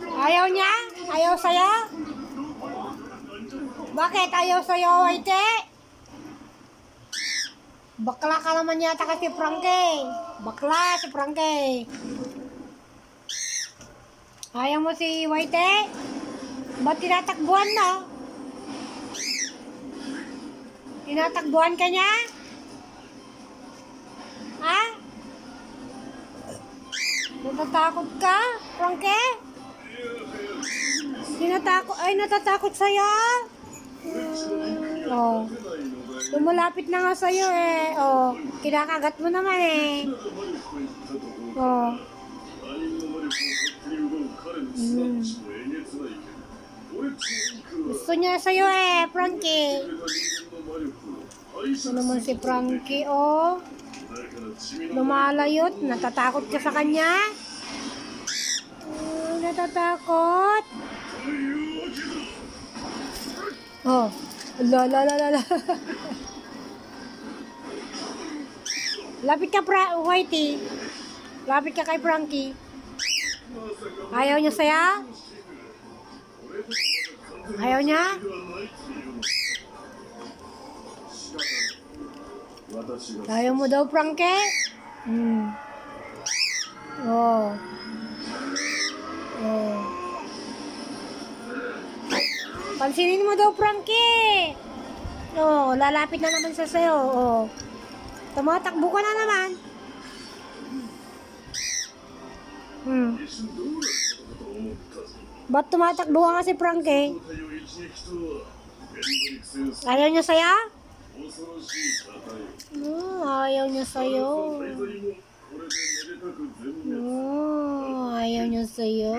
Ayaw niya? Ayaw sa'yo? Bakit ayaw sa'yo, Whitey? Bakla ka naman yata kasi Frankie. Bakla si Frankie. Ayaw mo si Whitey? Ba't tinatakbuhan na? Tinatakbuhan ka niya? Ha? Natatakot ka, Frankie? Natatakot sa'yo? Oh. Lumulapit na nga sa'yo eh. Oh. Kinakagat mo naman eh. Oh. Gusto niya sa'yo eh, Frankie. Ito naman si Frankie, oh. Lumalayot. Natatakot ka sa kanya? Natatakot? Oh. La. Lapit ka, Whitey. Lapit ka kay Frankie. Ayaw niya saya? Ayaw niya? Ayaw mo daw, Frankie? Oh. Oh. Pansinin mo daw, Frankie. Oh, lalapit na naman sa sayo. Oh. Tumatakbo ka na naman. Ba't tumatakbo ka kasi, Frankie? Ayaw niya saya? Ayaw niya sa'yo. Ayaw niya sa'yo.